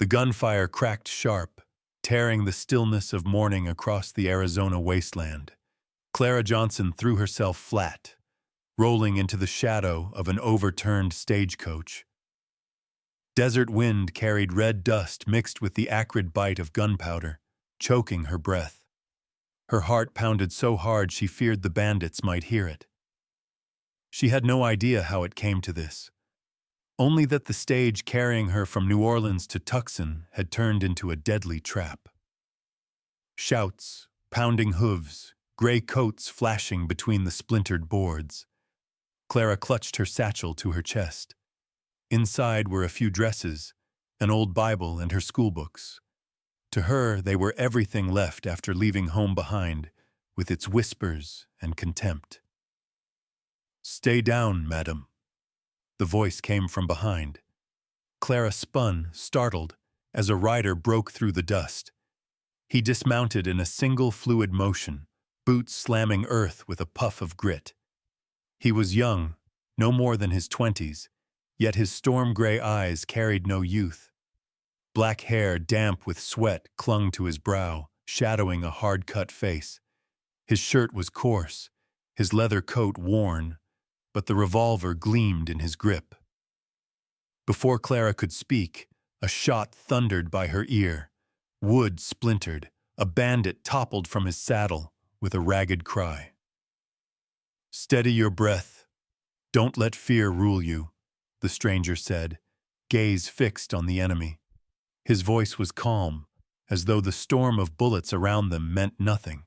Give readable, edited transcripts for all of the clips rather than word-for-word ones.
The gunfire cracked sharp, tearing the stillness of morning across the Arizona wasteland. Clara Johnson threw herself flat, rolling into the shadow of an overturned stagecoach. Desert wind carried red dust mixed with the acrid bite of gunpowder, choking her breath. Her heart pounded so hard she feared the bandits might hear it. She had no idea how it came to this, only that the stage carrying her from New Orleans to Tucson had turned into a deadly trap. Shouts, pounding hooves, gray coats flashing between the splintered boards. Clara clutched her satchel to her chest. Inside were a few dresses, an old Bible, and her schoolbooks. To her, they were everything left after leaving home behind, with its whispers and contempt. "Stay down, madam." The voice came from behind. Clara spun, startled, as a rider broke through the dust. He dismounted in a single fluid motion, boots slamming earth with a puff of grit. He was young, no more than his 20s, yet his storm-gray eyes carried no youth. Black hair, damp with sweat, clung to his brow, shadowing a hard-cut face. His shirt was coarse, his leather coat worn, but the revolver gleamed in his grip. Before Clara could speak, a shot thundered by her ear. Wood splintered. A bandit toppled from his saddle with a ragged cry. "Steady your breath. Don't let fear rule you," the stranger said, gaze fixed on the enemy. His voice was calm, as though the storm of bullets around them meant nothing.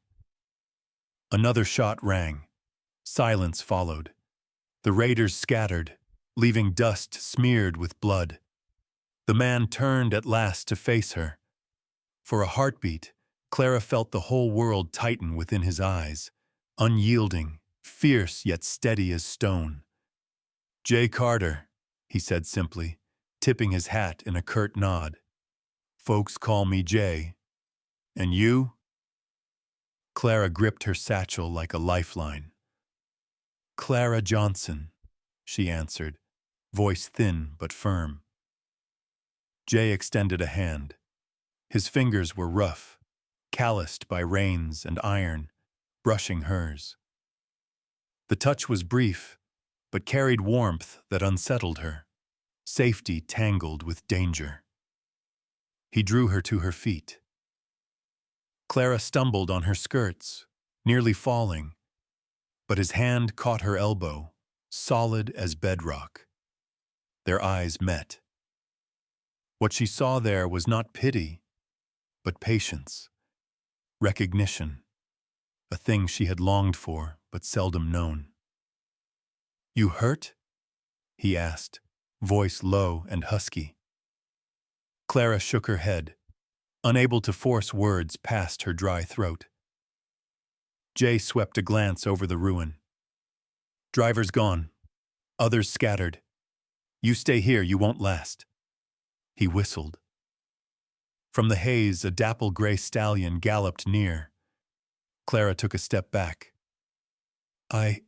Another shot rang. Silence followed. The raiders scattered, leaving dust smeared with blood. The man turned at last to face her. For a heartbeat, Clara felt the whole world tighten within his eyes, unyielding, fierce yet steady as stone. "Jay Carter," he said simply, tipping his hat in a curt nod. "Folks call me Jay. And you?" Clara gripped her satchel like a lifeline. "Clara Johnson," she answered, voice thin but firm. Jay extended a hand. His fingers were rough, calloused by reins and iron, brushing hers. The touch was brief, but carried warmth that unsettled her, safety tangled with danger. He drew her to her feet. Clara stumbled on her skirts, nearly falling, but his hand caught her elbow, solid as bedrock. Their eyes met. What she saw there was not pity, but patience, recognition, a thing she had longed for but seldom known. "You hurt?" he asked, voice low and husky. Clara shook her head, unable to force words past her dry throat. Jay swept a glance over the ruin. "Driver's gone. Others scattered. You stay here, you won't last." He whistled. From the haze, a dapple gray stallion galloped near. Clara took a step back. I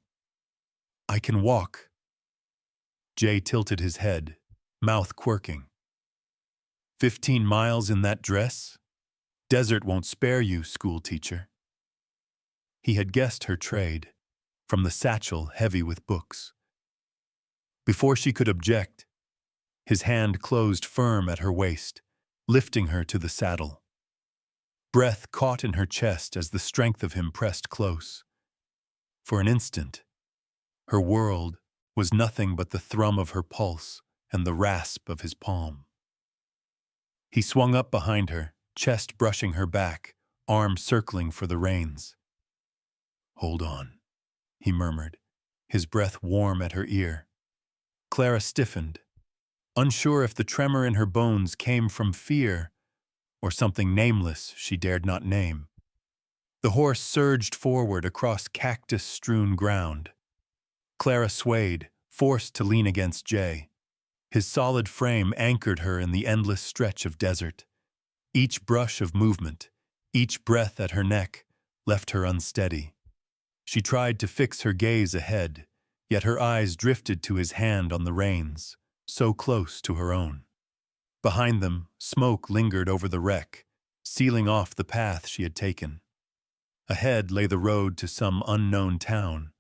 can walk." Jay tilted his head, mouth quirking. 15 miles in that dress? Desert won't spare you, schoolteacher." He had guessed her trade, from the satchel heavy with books. Before she could object, his hand closed firm at her waist, lifting her to the saddle. Breath caught in her chest as the strength of him pressed close. For an instant, her world was nothing but the thrum of her pulse and the rasp of his palm. He swung up behind her, chest brushing her back, arm circling for the reins. "Hold on," he murmured, his breath warm at her ear. Clara stiffened, unsure if the tremor in her bones came from fear or something nameless she dared not name. The horse surged forward across cactus-strewn ground. Clara swayed, forced to lean against Jay. His solid frame anchored her in the endless stretch of desert. Each brush of movement, each breath at her neck, left her unsteady. She tried to fix her gaze ahead, yet her eyes drifted to his hand on the reins, so close to her own. Behind them, smoke lingered over the wreck, sealing off the path she had taken. Ahead lay the road to some unknown town,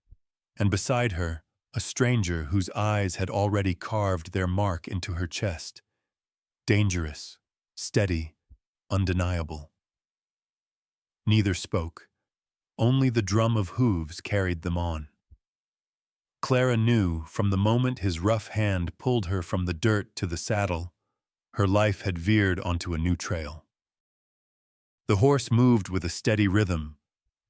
and beside her, a stranger whose eyes had already carved their mark into her chest. Dangerous, steady, undeniable. Neither spoke. Only the drum of hooves carried them on. Clara knew from the moment his rough hand pulled her from the dirt to the saddle, her life had veered onto a new trail. The horse moved with a steady rhythm,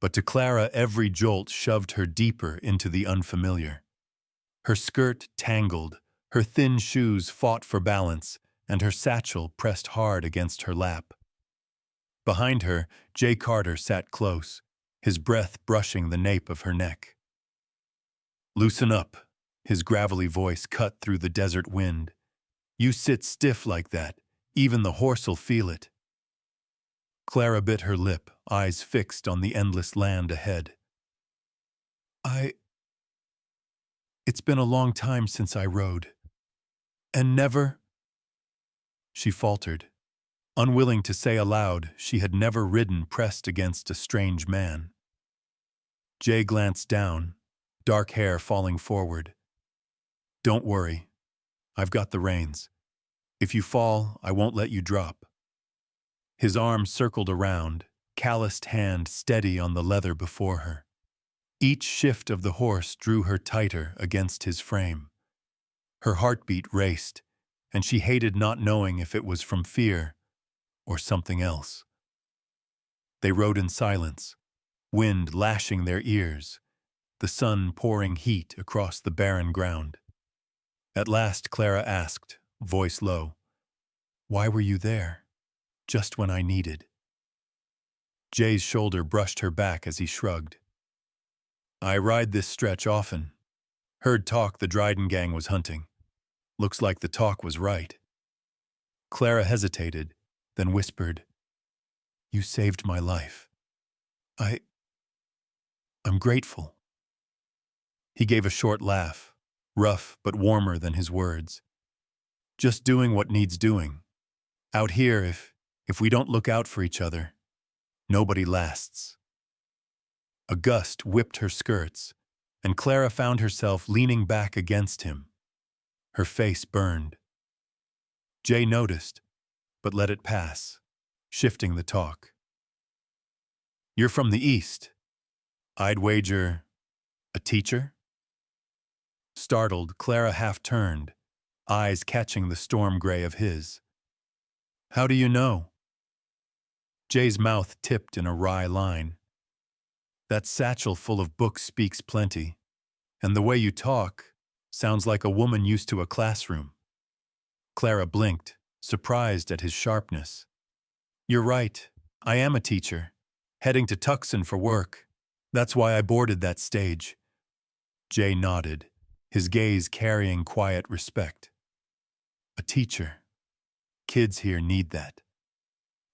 but to Clara every jolt shoved her deeper into the unfamiliar. Her skirt tangled, her thin shoes fought for balance, and her satchel pressed hard against her lap. Behind her, Jay Carter sat close, his breath brushing the nape of her neck. "Loosen up," his gravelly voice cut through the desert wind. "You sit stiff like that, even the horse'll feel it." Clara bit her lip, eyes fixed on the endless land ahead. It's been a long time since I rode. And never—" She faltered, unwilling to say aloud she had never ridden pressed against a strange man. Jay glanced down, dark hair falling forward. "Don't worry. I've got the reins. If you fall, I won't let you drop." His arm circled around, calloused hand steady on the leather before her. Each shift of the horse drew her tighter against his frame. Her heartbeat raced, and she hated not knowing if it was from fear or something else. They rode in silence, wind lashing their ears, the sun pouring heat across the barren ground. At last Clara asked, voice low, "Why were you there, just when I needed?" Jay's shoulder brushed her back as he shrugged. "I ride this stretch often. Heard talk the Dryden gang was hunting. Looks like the talk was right." Clara hesitated, then whispered, "You saved my life. I'm grateful." He gave a short laugh, rough but warmer than his words. "Just doing what needs doing. Out here, if we don't look out for each other, nobody lasts." A gust whipped her skirts, and Clara found herself leaning back against him. Her face burned. Jay noticed, but let it pass, shifting the talk. "You're from the East. I'd wager a teacher?" Startled, Clara half turned, eyes catching the storm gray of his. "How do you know?" Jay's mouth tipped in a wry line. "That satchel full of books speaks plenty, and the way you talk sounds like a woman used to a classroom." Clara blinked, surprised at his sharpness. "You're right. I am a teacher, heading to Tucson for work. That's why I boarded that stage." Jay nodded, his gaze carrying quiet respect. "A teacher. Kids here need that."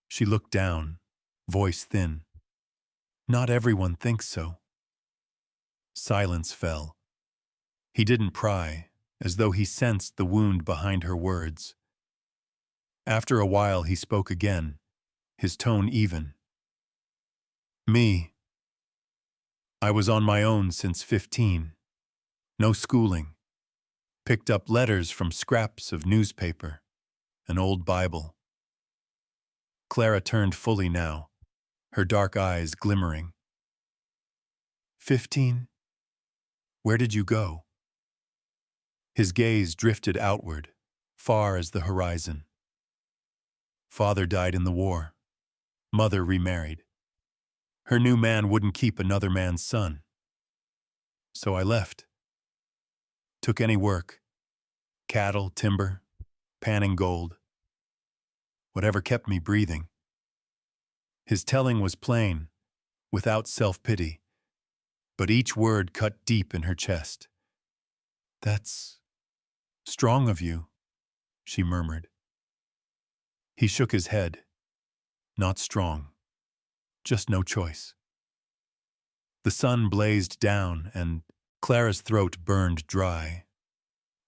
She looked down, voice thin. "Not everyone thinks so." Silence fell. He didn't pry, as though he sensed the wound behind her words. After a while he spoke again, his tone even. "Me. I was on my own since 15. No schooling. Picked up letters from scraps of newspaper, an old Bible." Clara turned fully now, her dark eyes glimmering. 15? Where did you go?" His gaze drifted outward, far as the horizon. "Father died in the war. Mother remarried. Her new man wouldn't keep another man's son. So I left. Took any work. Cattle, timber, panning gold. Whatever kept me breathing." His telling was plain, without self-pity, but each word cut deep in her chest. "That's strong of you," she murmured. He shook his head. "Not strong. Just no choice." The sun blazed down, and Clara's throat burned dry.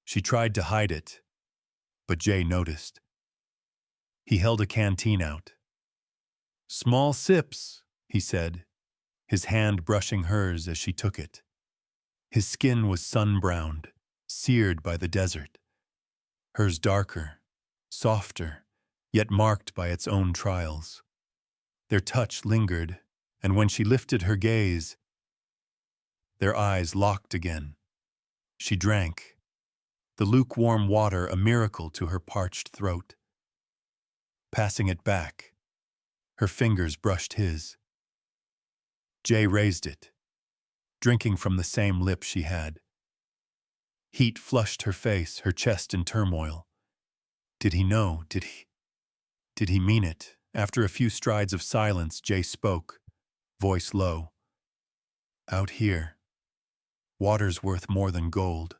She tried to hide it, but Jay noticed. He held a canteen out. "Small sips," he said, his hand brushing hers as she took it. His skin was sun-browned, seared by the desert. Hers darker, softer, yet marked by its own trials. Their touch lingered, and when she lifted her gaze, their eyes locked again. She drank, the lukewarm water a miracle to her parched throat. Passing it back, her fingers brushed his. Jay raised it, drinking from the same lip she had. Heat flushed her face, her chest in turmoil. Did he know? Did he mean it? After a few strides of silence, Jay spoke, voice low. "Out here, water's worth more than gold.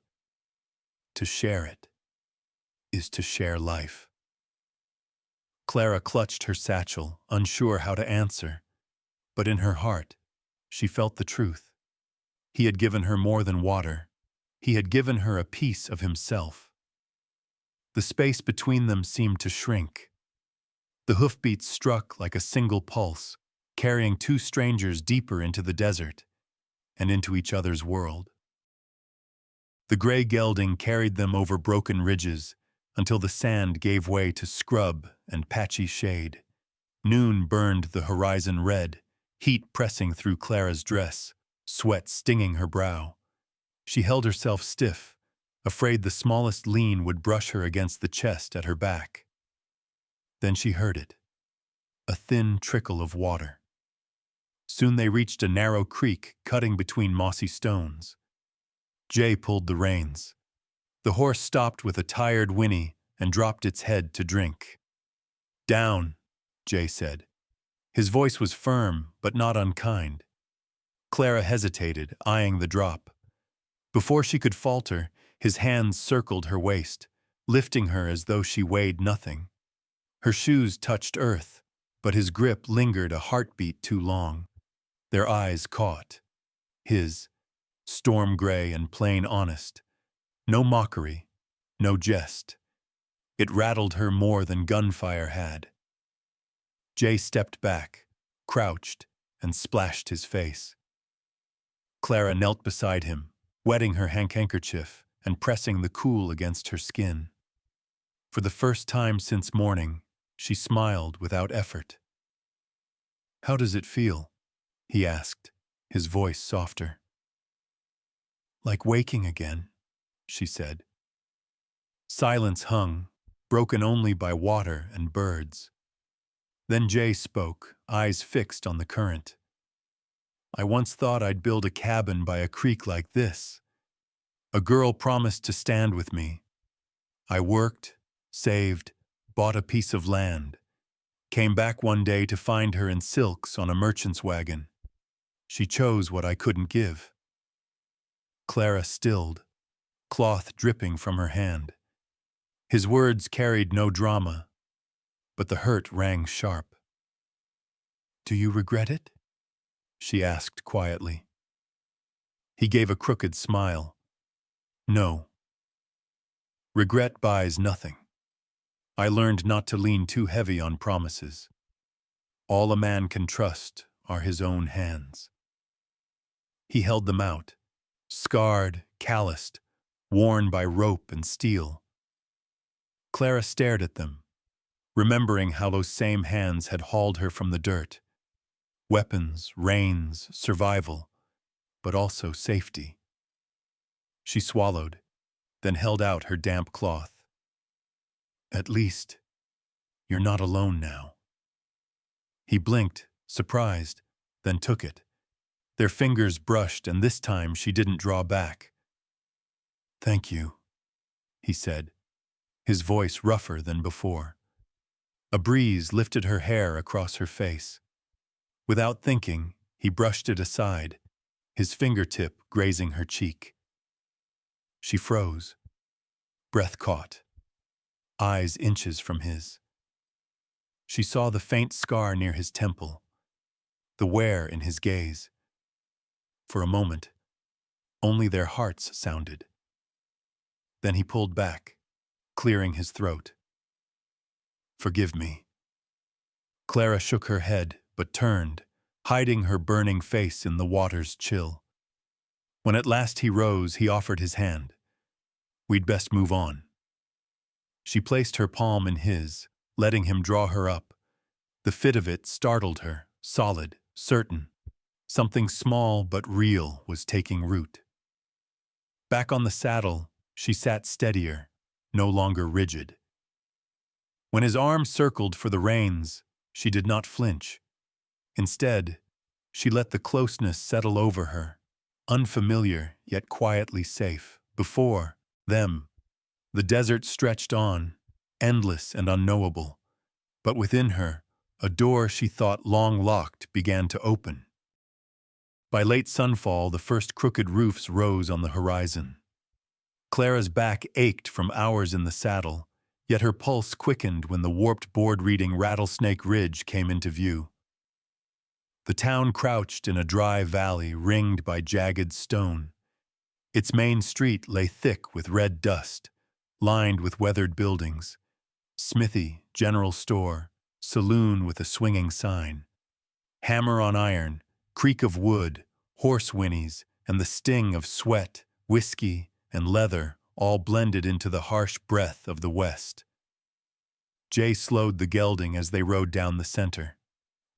To share it is to share life." Clara clutched her satchel, unsure how to answer. But in her heart, she felt the truth. He had given her more than water. He had given her a piece of himself. The space between them seemed to shrink. The hoofbeats struck like a single pulse, carrying two strangers deeper into the desert and into each other's world. The gray gelding carried them over broken ridges until the sand gave way to scrub and patchy shade. Noon burned the horizon red, heat pressing through Clara's dress, sweat stinging her brow. She held herself stiff, afraid the smallest lean would brush her against the chest at her back. Then she heard it, a thin trickle of water. Soon they reached a narrow creek cutting between mossy stones. Jay pulled the reins. The horse stopped with a tired whinny and dropped its head to drink. "Down," Jay said. His voice was firm, but not unkind. Clara hesitated, eyeing the drop. Before she could falter, his hands circled her waist, lifting her as though she weighed nothing. Her shoes touched earth, but his grip lingered a heartbeat too long. Their eyes caught. His, storm gray and plain honest. No mockery, no jest. It rattled her more than gunfire had. Jay stepped back, crouched, and splashed his face. Clara knelt beside him, wetting her handkerchief and pressing the cool against her skin. For the first time since morning, she smiled without effort. "How does it feel?" he asked, his voice softer. "Like waking again," she said. Silence hung, broken only by water and birds. Then Jay spoke, eyes fixed on the current. "I once thought I'd build a cabin by a creek like this. A girl promised to stand with me. I worked, saved, bought a piece of land. Came back one day to find her in silks on a merchant's wagon. She chose what I couldn't give." Clara stilled, cloth dripping from her hand. His words carried no drama, but the hurt rang sharp. "Do you regret it?" she asked quietly. He gave a crooked smile. "No. Regret buys nothing. I learned not to lean too heavy on promises. All a man can trust are his own hands." He held them out, scarred, calloused, worn by rope and steel. Clara stared at them, remembering how those same hands had hauled her from the dirt. Weapons, reins, survival, but also safety. She swallowed, then held out her damp cloth. "At least, you're not alone now." He blinked, surprised, then took it. Their fingers brushed, and this time she didn't draw back. "Thank you," he said, his voice rougher than before. A breeze lifted her hair across her face. Without thinking, he brushed it aside, his fingertip grazing her cheek. She froze, breath caught, eyes inches from his. She saw the faint scar near his temple, the wear in his gaze. For a moment, only their hearts sounded. Then he pulled back, clearing his throat. Forgive me." Clara shook her head, but turned, hiding her burning face in the water's chill. When at last he rose, he offered his hand. "We'd best move on." She placed her palm in his, letting him draw her up. The fit of it startled her, solid, certain. Something small but real was taking root. Back on the saddle, she sat steadier, no longer rigid. When his arm circled for the reins, she did not flinch. Instead, she let the closeness settle over her, unfamiliar yet quietly safe. Before them, the desert stretched on, endless and unknowable. But within her, a door she thought long locked began to open. By late sunfall, the first crooked roofs rose on the horizon. Clara's back ached from hours in the saddle, yet her pulse quickened when the warped board reading Rattlesnake Ridge came into view. The town crouched in a dry valley ringed by jagged stone. Its main street lay thick with red dust, lined with weathered buildings. Smithy, general store, saloon with a swinging sign. Hammer on iron, creak of wood, horse whinnies, and the sting of sweat, whiskey, and leather all blended into the harsh breath of the West. Jay slowed the gelding as they rode down the center.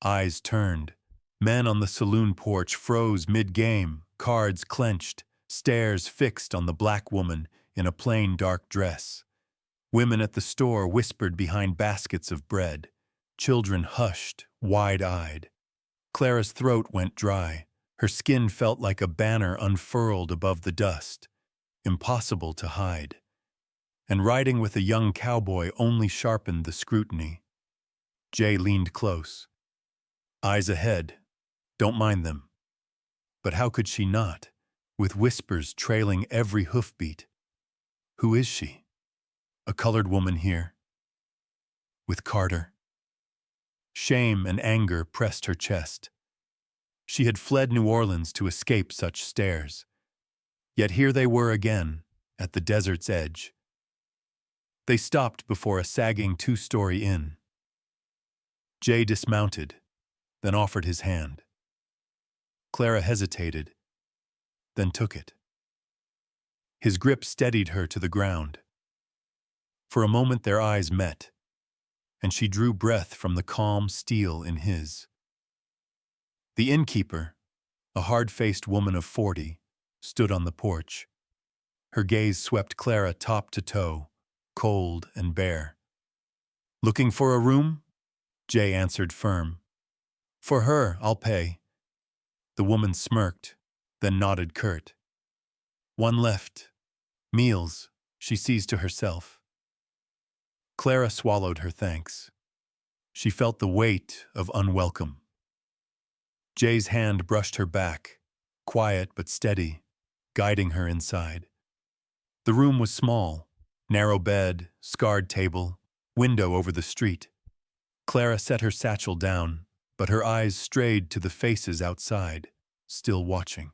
Eyes turned. Men on the saloon porch froze mid-game, cards clenched, stares fixed on the black woman in a plain dark dress. Women at the store whispered behind baskets of bread. Children hushed, wide-eyed. Clara's throat went dry. Her skin felt like a banner unfurled above the dust, impossible to hide. And riding with a young cowboy only sharpened the scrutiny. Jay leaned close. Eyes ahead. Don't mind them. But how could she not, with whispers trailing every hoofbeat? Who is she? A colored woman here? With Carter? Shame and anger pressed her chest. She had fled New Orleans to escape such stares. Yet here they were again, at the desert's edge. They stopped before a sagging two-story inn. Jay dismounted, then offered his hand. Clara hesitated, then took it. His grip steadied her to the ground. For a moment their eyes met, and she drew breath from the calm steel in his. The innkeeper, a hard-faced woman of 40, stood on the porch. Her gaze swept Clara top to toe, cold and bare. "Looking for a room?" Jay answered firm. "For her, I'll pay." The woman smirked, then nodded curt. "One left. Meals," she seized to herself. Clara swallowed her thanks. She felt the weight of unwelcome. Jay's hand brushed her back, quiet but steady, guiding her inside. The room was small, narrow bed, scarred table, window over the street. Clara set her satchel down, but her eyes strayed to the faces outside, still watching.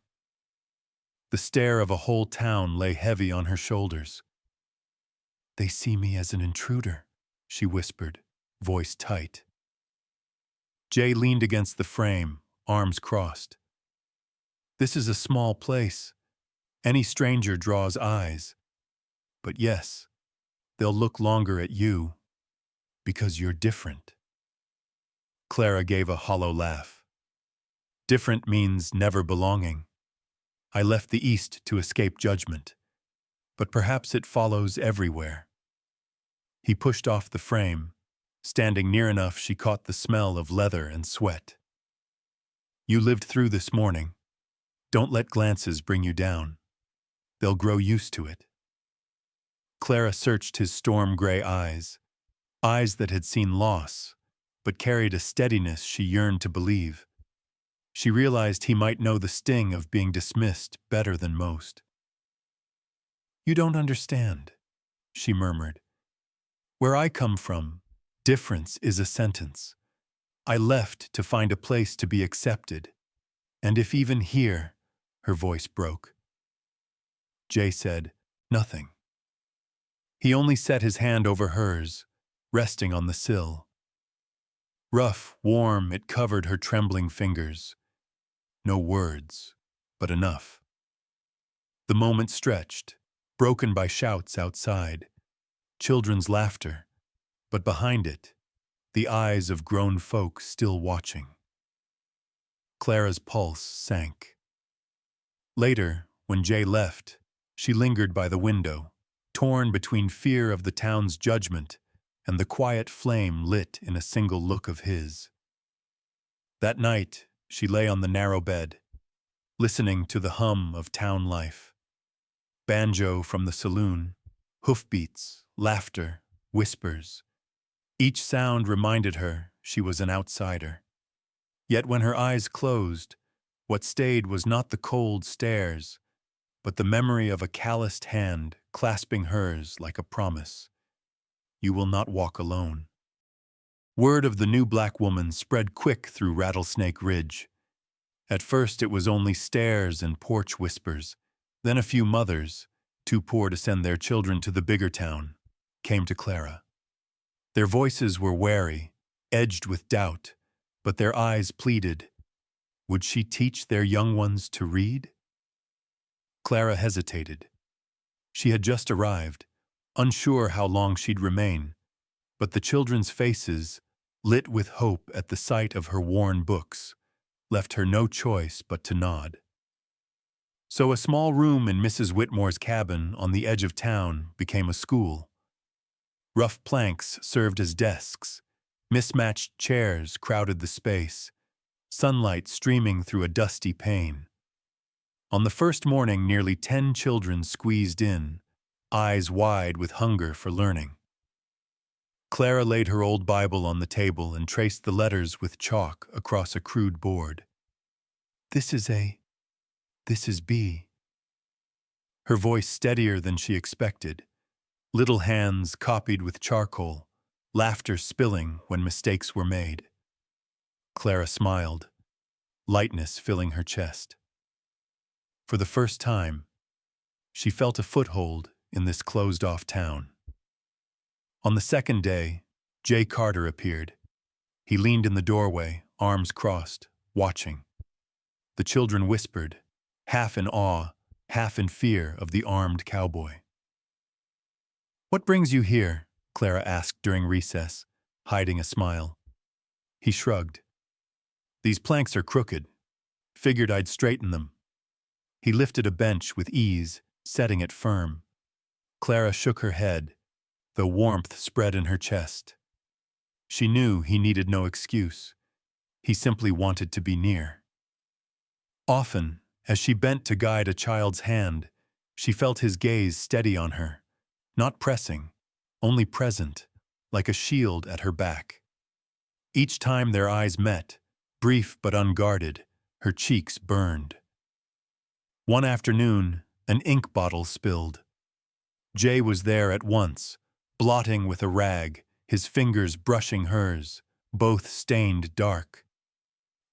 The stare of a whole town lay heavy on her shoulders. "They see me as an intruder," she whispered, voice tight. Jay leaned against the frame, arms crossed. "This is a small place. Any stranger draws eyes. But yes, they'll look longer at you, because you're different." Clara gave a hollow laugh. "Different means never belonging. I left the East to escape judgment, but perhaps it follows everywhere." He pushed off the frame. Standing near enough, she caught the smell of leather and sweat. "You lived through this morning. Don't let glances bring you down. They'll grow used to it." Clara searched his storm-gray eyes, eyes that had seen loss, but carried a steadiness she yearned to believe. She realized he might know the sting of being dismissed better than most. "You don't understand," she murmured. "Where I come from, difference is a sentence. I left to find a place to be accepted. And if even here," her voice broke. Jay said nothing. He only set his hand over hers, resting on the sill. Rough, warm, it covered her trembling fingers. No words, but enough. The moment stretched, broken by shouts outside, children's laughter, but behind it, the eyes of grown folk still watching. Clara's pulse sank. Later, when Jay left, she lingered by the window, torn between fear of the town's judgment and the quiet flame lit in a single look of his. That night, she lay on the narrow bed, listening to the hum of town life. Banjo from the saloon, hoofbeats, laughter, whispers. Each sound reminded her she was an outsider. Yet when her eyes closed, what stayed was not the cold stares, but the memory of a calloused hand clasping hers like a promise. You will not walk alone. Word of the new black woman spread quick through Rattlesnake Ridge. At first it was only stares and porch whispers. Then a few mothers, too poor to send their children to the bigger town, came to Clara. Their voices were wary, edged with doubt, but their eyes pleaded. Would she teach their young ones to read? Clara hesitated. She had just arrived, unsure how long she'd remain, but the children's faces, lit with hope at the sight of her worn books, left her no choice but to nod. So a small room in Mrs. Whitmore's cabin on the edge of town became a school. Rough planks served as desks, mismatched chairs crowded the space, sunlight streaming through a dusty pane. On the first morning, nearly 10 children squeezed in, eyes wide with hunger for learning. Clara laid her old Bible on the table and traced the letters with chalk across a crude board. This is B. Her voice steadier than she expected. Little hands copied with charcoal, laughter spilling when mistakes were made. Clara smiled, lightness filling her chest. For the first time, she felt a foothold in this closed-off town. On the second day, Jay Carter appeared. He leaned in the doorway, arms crossed, watching. The children whispered, half in awe, half in fear of the armed cowboy. "What brings you here?" Clara asked during recess, hiding a smile. He shrugged. "These planks are crooked. Figured I'd straighten them." He lifted a bench with ease, setting it firm. Clara shook her head, though warmth spread in her chest. She knew he needed no excuse. He simply wanted to be near. Often, as she bent to guide a child's hand, she felt his gaze steady on her, not pressing, only present, like a shield at her back. Each time their eyes met, brief but unguarded, her cheeks burned. One afternoon, an ink bottle spilled. Jay was there at once, blotting with a rag, his fingers brushing hers, both stained dark.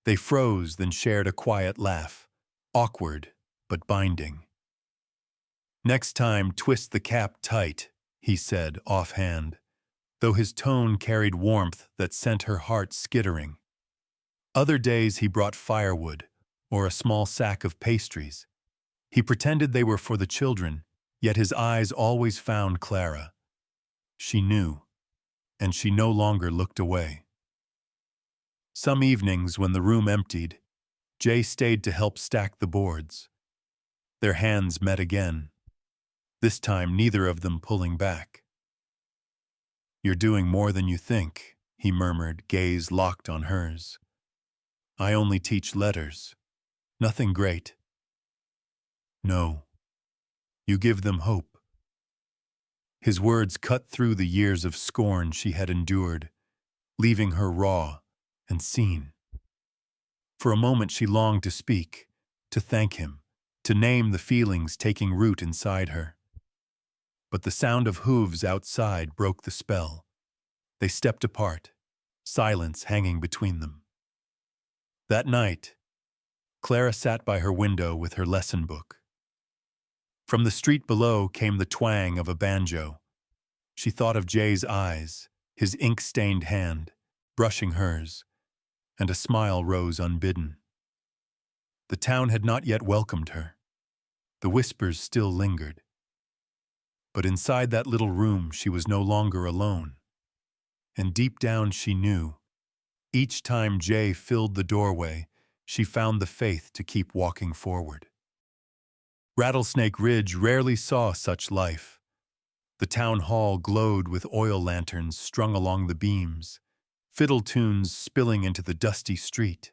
They froze, then shared a quiet laugh, awkward but binding. "Next time, twist the cap tight," he said offhand, though his tone carried warmth that sent her heart skittering. Other days he brought firewood or a small sack of pastries. He pretended they were for the children, yet his eyes always found Clara. She knew, and she no longer looked away. Some evenings, when the room emptied, Jay stayed to help stack the boards. Their hands met again, this time neither of them pulling back. "You're doing more than you think," he murmured, gaze locked on hers. "I only teach letters. Nothing great." "No. You give them hope." His words cut through the years of scorn she had endured, leaving her raw and seen. For a moment she longed to speak, to thank him, to name the feelings taking root inside her. But the sound of hooves outside broke the spell. They stepped apart, silence hanging between them. That night, Clara sat by her window with her lesson book. From the street below came the twang of a banjo. She thought of Jay's eyes, his ink-stained hand, brushing hers, and a smile rose unbidden. The town had not yet welcomed her. The whispers still lingered. But inside that little room she was no longer alone. And deep down she knew, each time Jay filled the doorway, she found the faith to keep walking forward. Rattlesnake Ridge rarely saw such life. The town hall glowed with oil lanterns strung along the beams, fiddle tunes spilling into the dusty street.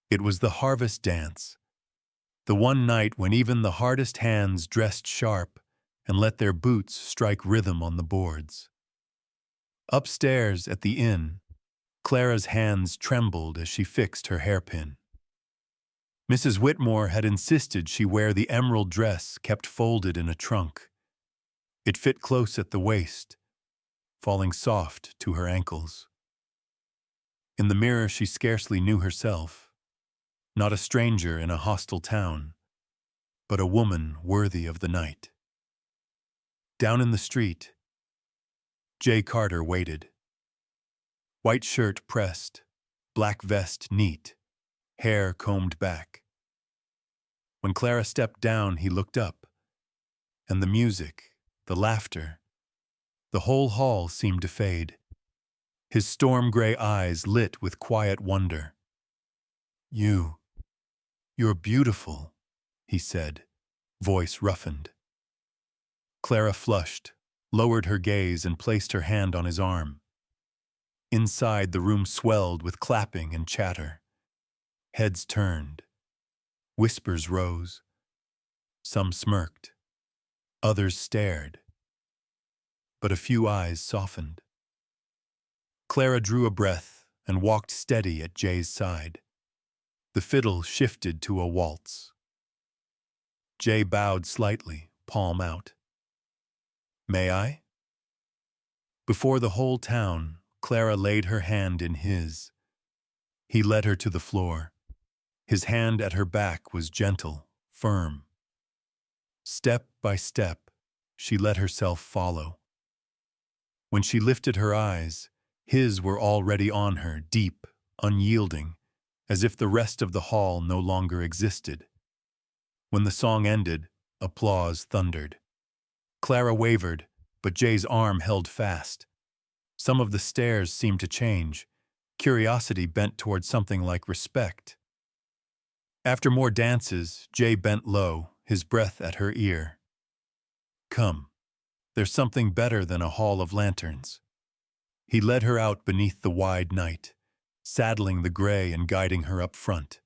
It was the harvest dance, the one night when even the hardest hands dressed sharp and let their boots strike rhythm on the boards. Upstairs at the inn, Clara's hands trembled as she fixed her hairpin. Mrs. Whitmore had insisted she wear the emerald dress kept folded in a trunk. It fit close at the waist, falling soft to her ankles. In the mirror she scarcely knew herself, not a stranger in a hostile town, but a woman worthy of the night. Down in the street, Jay Carter waited. White shirt pressed, black vest neat, hair combed back. When Clara stepped down, he looked up, and the music, the laughter, the whole hall seemed to fade. His storm-gray eyes lit with quiet wonder. You're beautiful," he said, voice roughened. Clara flushed, lowered her gaze, and placed her hand on his arm. Inside, the room swelled with clapping and chatter. Heads turned. Whispers rose. Some smirked. Others stared. But a few eyes softened. Clara drew a breath and walked steady at Jay's side. The fiddle shifted to a waltz. Jay bowed slightly, palm out. "May I?" Before the whole town, Clara laid her hand in his. He led her to the floor. His hand at her back was gentle, firm. Step by step, she let herself follow. When she lifted her eyes, his were already on her, deep, unyielding, as if the rest of the hall no longer existed. When the song ended, applause thundered. Clara wavered, but Jay's arm held fast. Some of the stares seemed to change. Curiosity bent toward something like respect. After more dances, Jay bent low, his breath at her ear. "Come, there's something better than a hall of lanterns." He led her out beneath the wide night, saddling the gray and guiding her up front.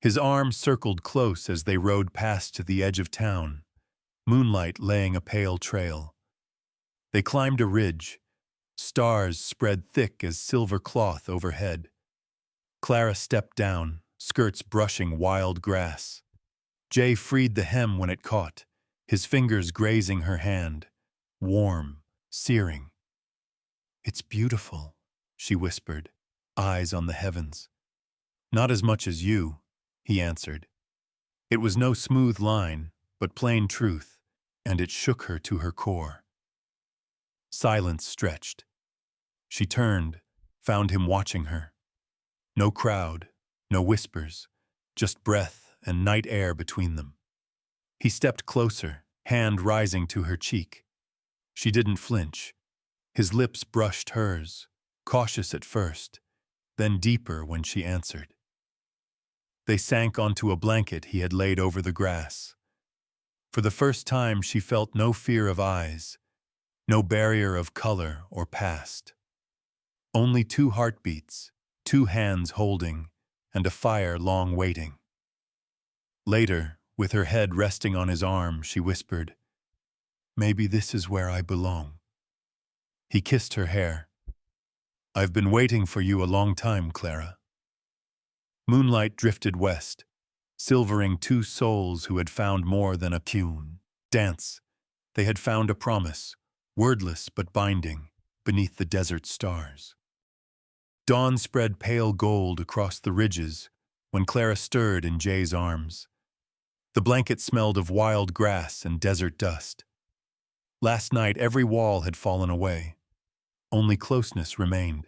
His arm circled close as they rode past to the edge of town, moonlight laying a pale trail. They climbed a ridge, stars spread thick as silver cloth overhead. Clara stepped down, skirts brushing wild grass. Jay freed the hem when it caught, his fingers grazing her hand, warm, searing. "It's beautiful," she whispered, eyes on the heavens. "Not as much as you," he answered. It was no smooth line, but plain truth, and it shook her to her core. Silence stretched. She turned, found him watching her. No crowd, no whispers, just breath and night air between them. He stepped closer, hand rising to her cheek. She didn't flinch. His lips brushed hers, cautious at first, then deeper when she answered. They sank onto a blanket he had laid over the grass. For the first time she felt no fear of eyes, no barrier of color or past. Only 2 heartbeats, 2 hands holding, and a fire long waiting. Later, with her head resting on his arm, she whispered, "Maybe this is where I belong." He kissed her hair. "I've been waiting for you a long time, Clara." Moonlight drifted west, silvering 2 souls who had found more than a dance. They had found a promise, wordless but binding, beneath the desert stars. Dawn spread pale gold across the ridges when Clara stirred in Jay's arms. The blanket smelled of wild grass and desert dust. Last night every wall had fallen away. only closeness remained.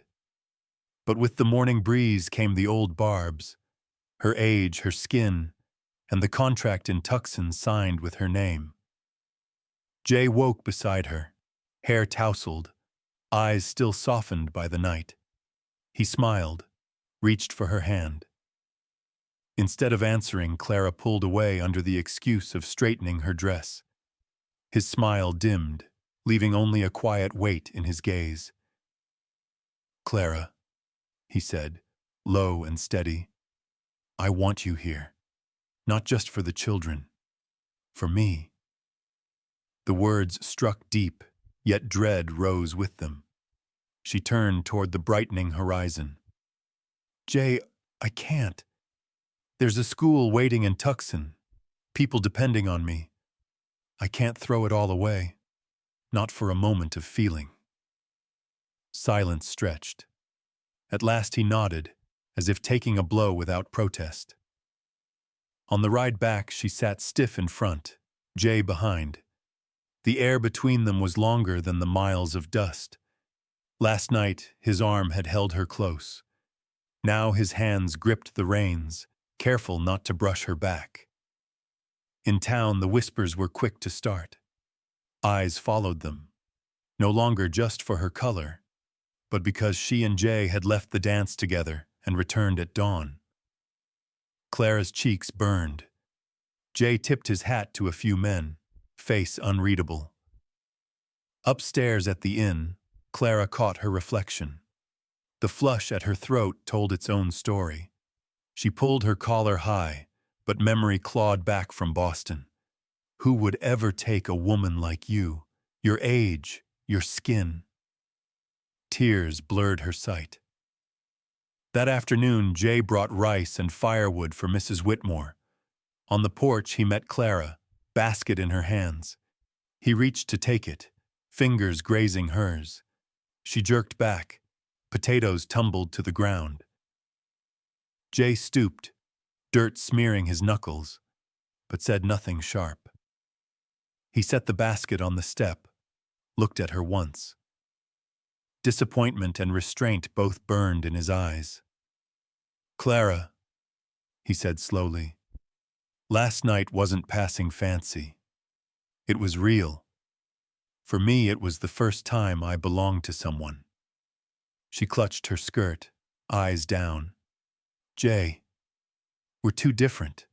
But with the morning breeze came the old barbs, her age, her skin, and the contract in Tucson signed with her name. Jay woke beside her, hair tousled, eyes still softened by the night. He smiled, reached for her hand. Instead of answering, Clara pulled away under the excuse of straightening her dress. His smile dimmed, leaving only a quiet weight in his gaze. "Clara," he said, low and steady, "I want you here. Not just for the children. For me." The words struck deep, yet dread rose with them. She turned toward the brightening horizon. "Jay, I can't. There's a school waiting in Tucson, people depending on me. I can't throw it all away, not for a moment of feeling." Silence stretched. At last he nodded, as if taking a blow without protest. On the ride back, she sat stiff in front, Jay behind. The air between them was longer than the miles of dust. Last night, his arm had held her close. Now his hands gripped the reins, careful not to brush her back. In town, the whispers were quick to start. Eyes followed them, no longer just for her color, but because she and Jay had left the dance together and returned at dawn. Clara's cheeks burned. Jay tipped his hat to a few men, face unreadable. Upstairs at the inn, Clara caught her reflection. The flush at her throat told its own story. She pulled her collar high, but memory clawed back from Boston. Who would ever take a woman like you, your age, your skin? Tears blurred her sight. That afternoon, Jay brought rice and firewood for Mrs. Whitmore. On the porch, he met Clara, basket in her hands. He reached to take it, fingers grazing hers. She jerked back. Potatoes tumbled to the ground. Jay stooped, dirt smearing his knuckles, but said nothing sharp. He set the basket on the step, looked at her once. Disappointment and restraint both burned in his eyes. "Clara," he said slowly, "last night wasn't passing fancy. It was real. For me, it was the first time I belonged to someone." She clutched her skirt, eyes down. "Jay, we're too different.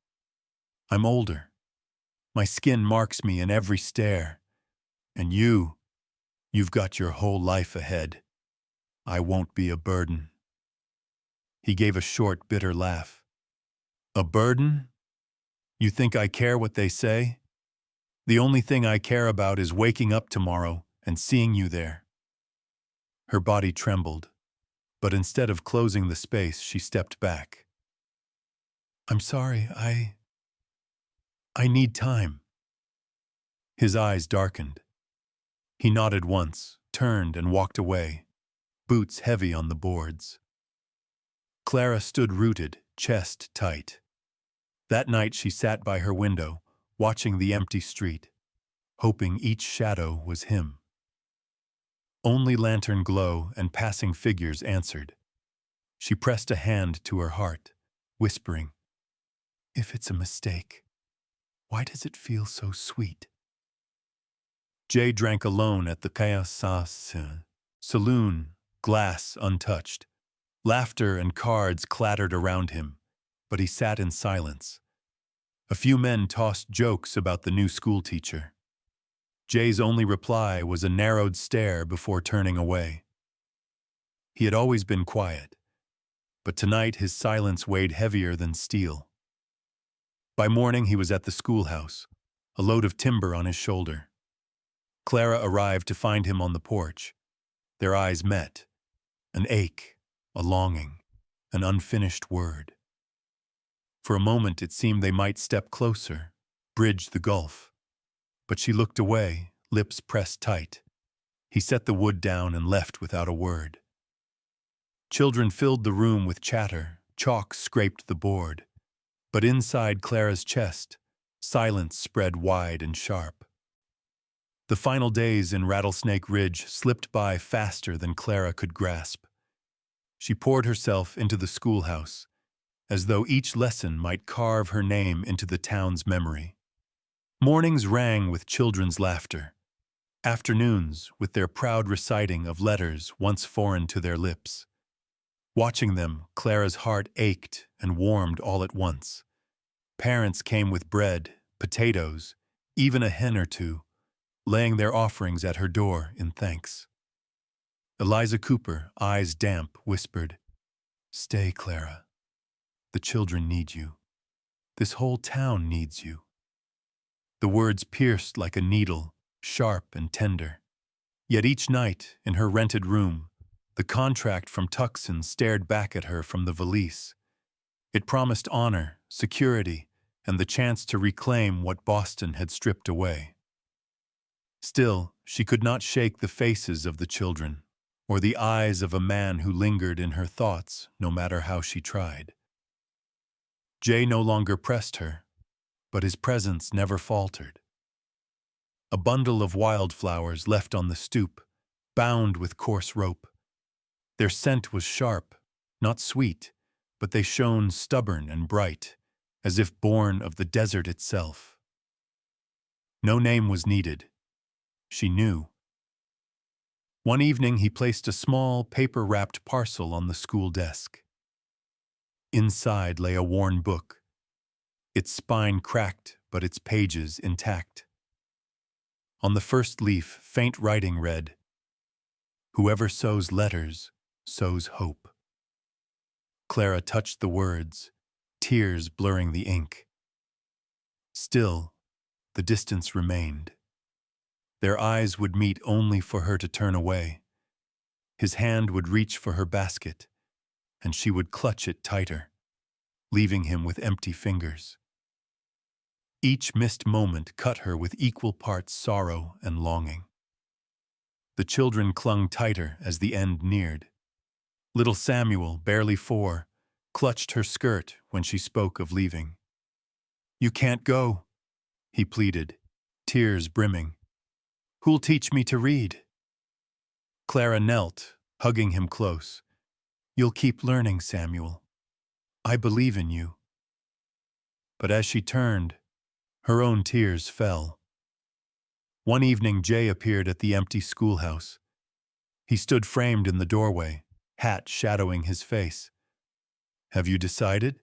I'm older. My skin marks me in every stare. And you've got your whole life ahead. I won't be a burden." He gave a short, bitter laugh. "A burden? You think I care what they say? The only thing I care about is waking up tomorrow and seeing you there." Her body trembled, but instead of closing the space, she stepped back. "I'm sorry, I need time." His eyes darkened. He nodded once, turned and walked away, boots heavy on the boards. Clara stood rooted, chest tight. That night she sat by her window, watching the empty street, hoping each shadow was him. Only lantern glow and passing figures answered. She pressed a hand to her heart, whispering, "If it's a mistake, why does it feel so sweet?" Jay drank alone at the cowboy saloon, glass untouched. Laughter and cards clattered around him, but he sat in silence. A few men tossed jokes about the new schoolteacher. Jay's only reply was a narrowed stare before turning away. He had always been quiet, but tonight his silence weighed heavier than steel. By morning he was at the schoolhouse, a load of timber on his shoulder. Clara arrived to find him on the porch. Their eyes met, an ache, a longing, an unfinished word. For a moment it seemed they might step closer, bridge the gulf. But she looked away, lips pressed tight. He set the wood down and left without a word. Children filled the room with chatter, chalk scraped the board. But inside Clara's chest, silence spread wide and sharp. The final days in Rattlesnake Ridge slipped by faster than Clara could grasp. She poured herself into the schoolhouse, as though each lesson might carve her name into the town's memory. Mornings rang with children's laughter, afternoons with their proud reciting of letters once foreign to their lips. Watching them, Clara's heart ached and warmed all at once. Parents came with bread, potatoes, even a hen or two, laying their offerings at her door in thanks. Eliza Cooper, eyes damp, whispered, "Stay, Clara. The children need you. This whole town needs you." The words pierced like a needle, sharp and tender. Yet each night, in her rented room, the contract from Tucson stared back at her from the valise. It promised honor, security, and the chance to reclaim what Boston had stripped away. Still, she could not shake the faces of the children, or the eyes of a man who lingered in her thoughts no matter how she tried. Jay no longer pressed her, but his presence never faltered. A bundle of wildflowers left on the stoop, bound with coarse rope. Their scent was sharp, not sweet, but they shone stubborn and bright, as if born of the desert itself. No name was needed. She knew. One evening he placed a small, paper-wrapped parcel on the school desk. Inside lay a worn book, its spine cracked but its pages intact. On the first leaf, faint writing read, "Whoever sows letters, sows hope." Clara touched the words, tears blurring the ink. Still, the distance remained. Their eyes would meet only for her to turn away. His hand would reach for her basket, and she would clutch it tighter, leaving him with empty fingers. Each missed moment cut her with equal parts sorrow and longing. The children clung tighter as the end neared. Little Samuel, barely 4, clutched her skirt when she spoke of leaving. "You can't go," he pleaded, tears brimming. "Who'll teach me to read?" Clara knelt, hugging him close. "You'll keep learning, Samuel. I believe in you." But as she turned, her own tears fell. One evening, Jay appeared at the empty schoolhouse. He stood framed in the doorway, hat shadowing his face. "Have you decided?"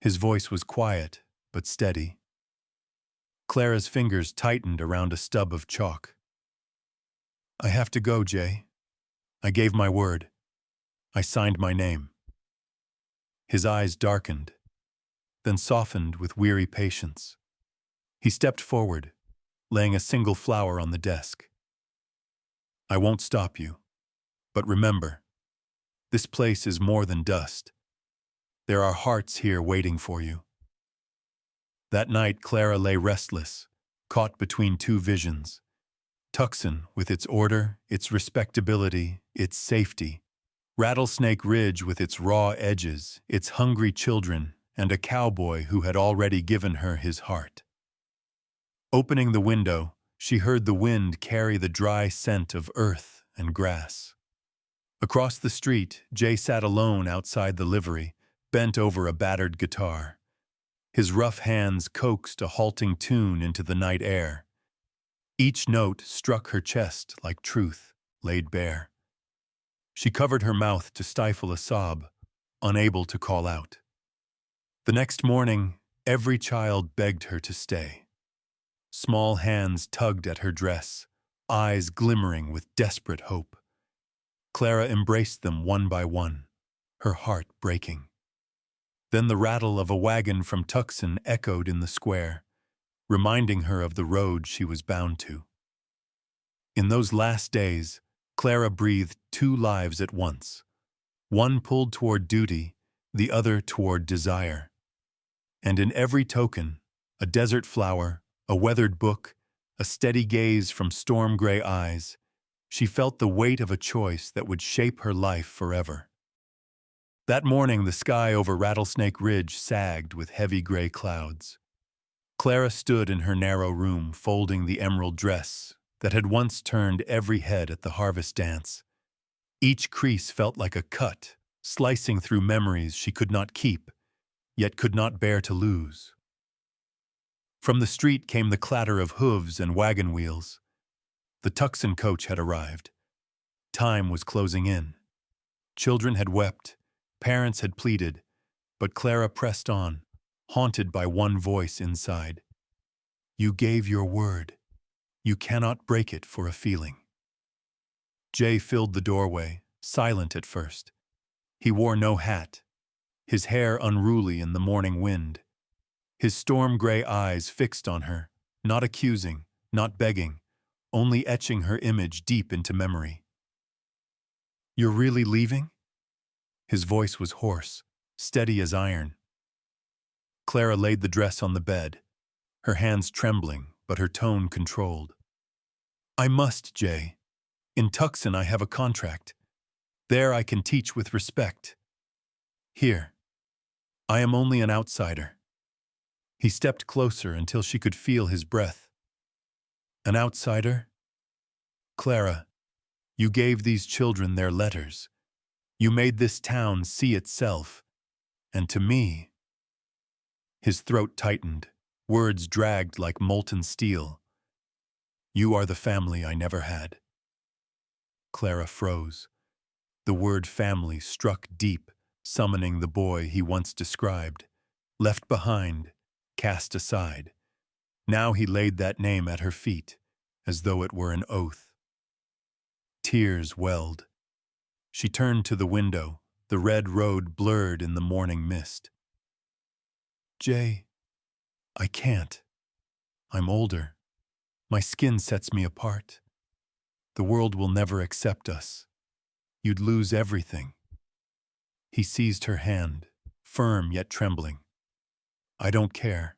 His voice was quiet, but steady. Clara's fingers tightened around a stub of chalk. "I have to go, Jay. I gave my word. I signed my name." His eyes darkened, then softened with weary patience. He stepped forward, laying a single flower on the desk. "I won't stop you. But remember, this place is more than dust. There are hearts here waiting for you." That night, Clara lay restless, caught between two visions. Tucson, with its order, its respectability, its safety. Rattlesnake Ridge with its raw edges, its hungry children, and a cowboy who had already given her his heart. Opening the window, she heard the wind carry the dry scent of earth and grass. Across the street, Jay sat alone outside the livery, bent over a battered guitar. His rough hands coaxed a halting tune into the night air. Each note struck her chest like truth laid bare. She covered her mouth to stifle a sob, unable to call out. The next morning, every child begged her to stay. Small hands tugged at her dress, eyes glimmering with desperate hope. Clara embraced them one by one, her heart breaking. Then the rattle of a wagon from Tucson echoed in the square, reminding her of the road she was bound to. In those last days, Clara breathed 2 lives at once. One pulled toward duty, the other toward desire. And in every token, a desert flower, a weathered book, a steady gaze from storm-gray eyes, she felt the weight of a choice that would shape her life forever. That morning, the sky over Rattlesnake Ridge sagged with heavy gray clouds. Clara stood in her narrow room, folding the emerald dress, that had once turned every head at the harvest dance. Each crease felt like a cut, slicing through memories she could not keep, yet could not bear to lose. From the street came the clatter of hooves and wagon wheels. The Tucson coach had arrived. Time was closing in. Children had wept, parents had pleaded, but Clara pressed on, haunted by one voice inside. You gave your word. You cannot break it for a feeling. Jay filled the doorway, silent at first. He wore no hat, his hair unruly in the morning wind. His storm-gray eyes fixed on her, not accusing, not begging, only etching her image deep into memory. You're really leaving? His voice was hoarse, steady as iron. Clara laid the dress on the bed, her hands trembling, but her tone controlled. I must, Jay. In Tucson I have a contract. There I can teach with respect. Here, I am only an outsider. He stepped closer until she could feel his breath. An outsider? Clara, you gave these children their letters. You made this town see itself. And to me... His throat tightened, words dragged like molten steel. You are the family I never had. Clara froze. The word family struck deep, summoning the boy he once described. Left behind, cast aside. Now he laid that name at her feet, as though it were an oath. Tears welled. She turned to the window, the red road blurred in the morning mist. Jay, I can't. I'm older. My skin sets me apart. The world will never accept us. You'd lose everything. He seized her hand, firm yet trembling. I don't care.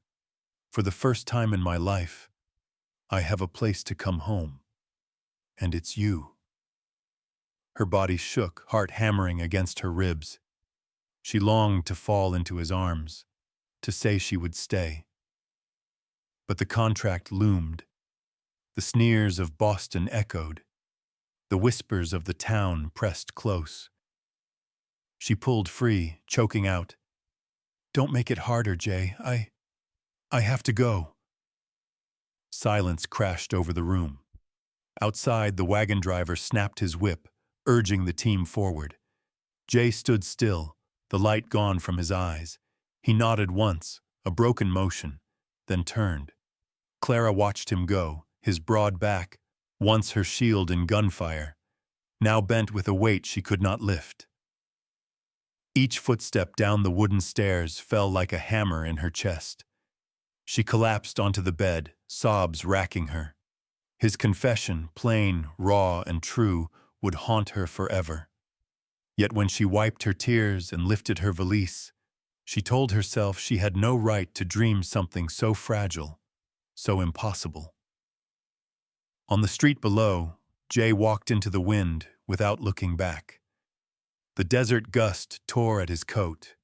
For the first time in my life, I have a place to come home. And it's you. Her body shook, heart hammering against her ribs. She longed to fall into his arms, to say she would stay. But the contract loomed. The sneers of Boston echoed. The whispers of the town pressed close. She pulled free, choking out, Don't make it harder, Jay. I have to go. Silence crashed over the room. Outside, the wagon driver snapped his whip, urging the team forward. Jay stood still, the light gone from his eyes. He nodded once, a broken motion, then turned. Clara watched him go, his broad back, once her shield in gunfire, now bent with a weight she could not lift. Each footstep down the wooden stairs fell like a hammer in her chest. She collapsed onto the bed, sobs racking her. His confession, plain, raw, and true, would haunt her forever. Yet when she wiped her tears and lifted her valise, she told herself she had no right to dream something so fragile, so impossible. On the street below, Jay walked into the wind without looking back. The desert gust tore at his coat,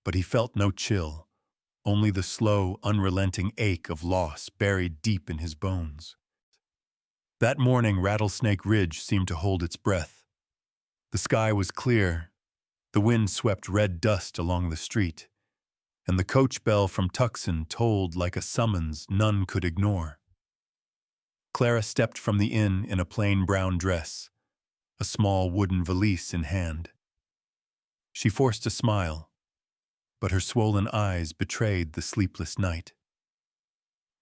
but he felt no chill, only the slow, unrelenting ache of loss buried deep in his bones. That morning, Rattlesnake Ridge seemed to hold its breath. The sky was clear, the wind swept red dust along the street, and the coach bell from Tucson tolled like a summons none could ignore. Clara stepped from the inn in a plain brown dress, a small wooden valise in hand. She forced a smile, but her swollen eyes betrayed the sleepless night.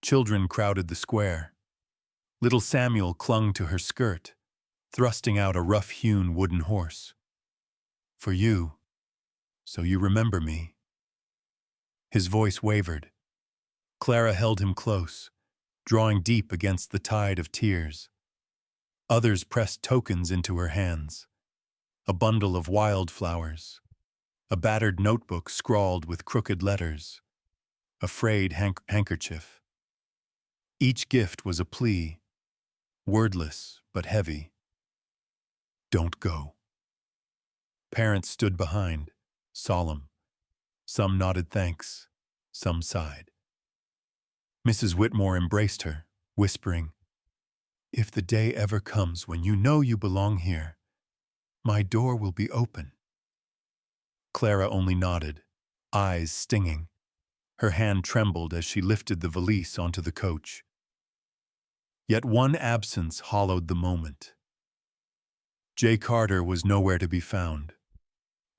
Children crowded the square. Little Samuel clung to her skirt, thrusting out a rough-hewn wooden horse. For you, so you remember me. His voice wavered. Clara held him close, drawing deep against the tide of tears. Others pressed tokens into her hands. A bundle of wildflowers, a battered notebook scrawled with crooked letters, a frayed handkerchief. Each gift was a plea, wordless but heavy. Don't go. Parents stood behind, solemn. Some nodded thanks, some sighed. Mrs. Whitmore embraced her, whispering, If the day ever comes when you know you belong here, my door will be open." Clara only nodded, eyes stinging. Her hand trembled as she lifted the valise onto the coach. Yet one absence hollowed the moment. Jay Carter was nowhere to be found.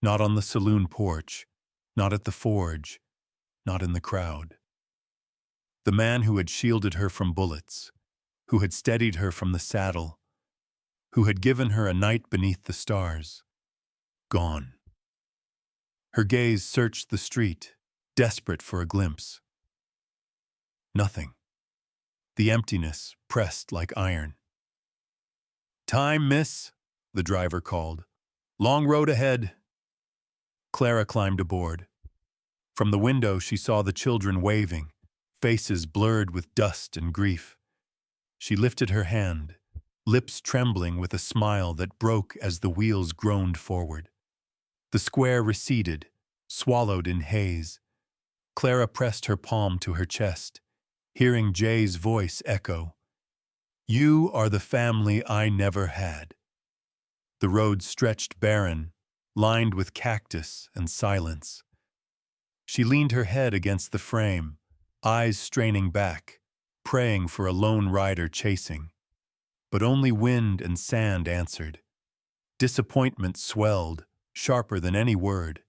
Not on the saloon porch, not at the forge, not in the crowd. The man who had shielded her from bullets, who had steadied her from the saddle, who had given her a night beneath the stars, gone. Her gaze searched the street, desperate for a glimpse. Nothing. The emptiness pressed like iron. "Time, miss," the driver called. "Long road ahead." Clara climbed aboard. From the window she saw the children waving, faces blurred with dust and grief. She lifted her hand, lips trembling with a smile that broke as the wheels groaned forward. The square receded, swallowed in haze. Clara pressed her palm to her chest, hearing Jay's voice echo, "You are the family I never had." The road stretched barren, lined with cactus and silence. She leaned her head against the frame, eyes straining back, praying for a lone rider chasing. But only wind and sand answered. Disappointment swelled, sharper than any word.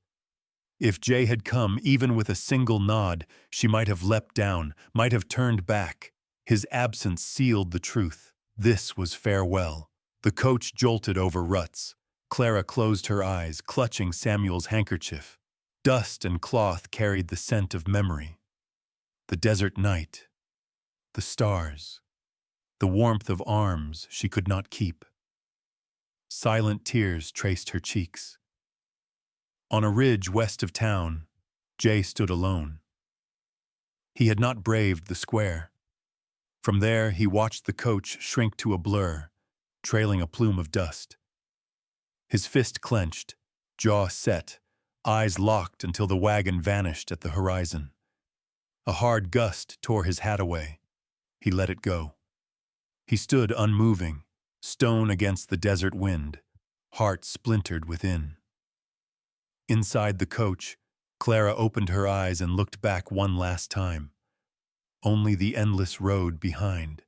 If Jay had come even with a single nod, she might have leapt down, might have turned back. His absence sealed the truth. This was farewell. The coach jolted over ruts. Clara closed her eyes, clutching Samuel's handkerchief. Dust and cloth carried the scent of memory. The desert night. The stars. The warmth of arms she could not keep. Silent tears traced her cheeks. On a ridge west of town, Jay stood alone. He had not braved the square. From there, he watched the coach shrink to a blur, trailing a plume of dust. His fist clenched, jaw set, eyes locked until the wagon vanished at the horizon. A hard gust tore his hat away. He let it go. He stood unmoving, stone against the desert wind, heart splintered within. Inside the coach, Clara opened her eyes and looked back one last time. Only the endless road behind.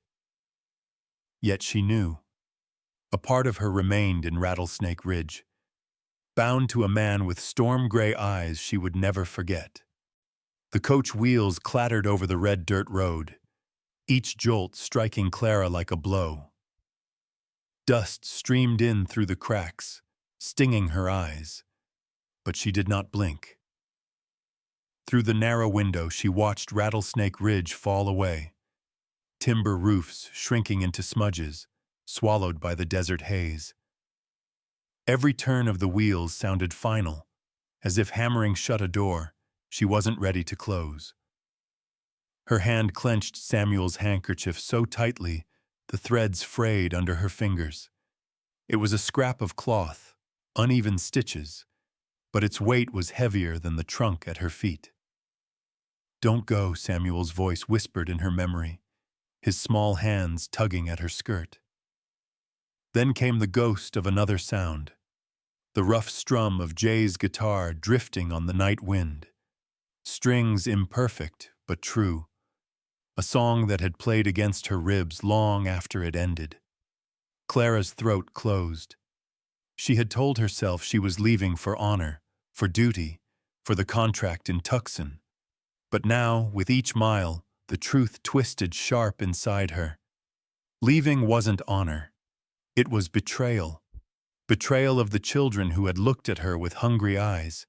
Yet she knew. A part of her remained in Rattlesnake Ridge, bound to a man with storm-gray eyes she would never forget. The coach wheels clattered over the red dirt road, each jolt striking Clara like a blow. Dust streamed in through the cracks, stinging her eyes, but she did not blink. Through the narrow window she watched Rattlesnake Ridge fall away, timber roofs shrinking into smudges, swallowed by the desert haze. Every turn of the wheels sounded final, as if hammering shut a door she wasn't ready to close. Her hand clenched Samuel's handkerchief so tightly the threads frayed under her fingers. It was a scrap of cloth, uneven stitches, but its weight was heavier than the trunk at her feet. "Don't go," Samuel's voice whispered in her memory, his small hands tugging at her skirt. Then came the ghost of another sound, the rough strum of Jay's guitar drifting on the night wind. Strings imperfect but true, a song that had played against her ribs long after it ended. Clara's throat closed. She had told herself she was leaving for honor, for duty, for the contract in Tucson. But now, with each mile, the truth twisted sharp inside her. Leaving wasn't honor. It was betrayal. Betrayal of the children who had looked at her with hungry eyes.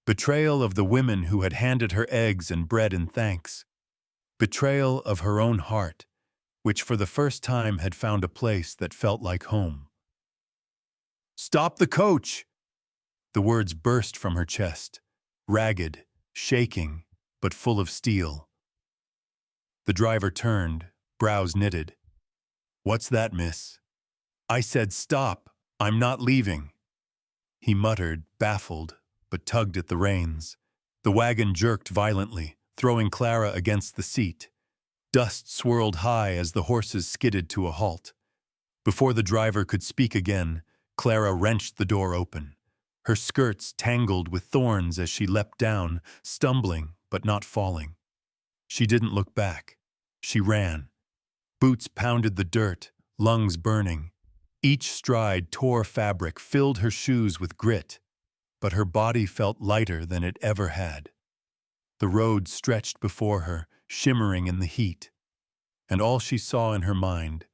Betrayal of the women who had handed her eggs and bread in thanks. Betrayal of her own heart, which for the first time had found a place that felt like home. "Stop the coach!" The words burst from her chest, ragged, shaking, but full of steel. The driver turned, brows knitted. "What's that, miss?" "I said stop. I'm not leaving." He muttered, baffled, but tugged at the reins. The wagon jerked violently, throwing Clara against the seat. Dust swirled high as the horses skidded to a halt. Before the driver could speak again, Clara wrenched the door open. Her skirts tangled with thorns as she leapt down, stumbling but not falling. She didn't look back. She ran. Boots pounded the dirt, lungs burning. Each stride tore fabric, filled her shoes with grit, but her body felt lighter than it ever had. The road stretched before her, shimmering in the heat, and all she saw in her mind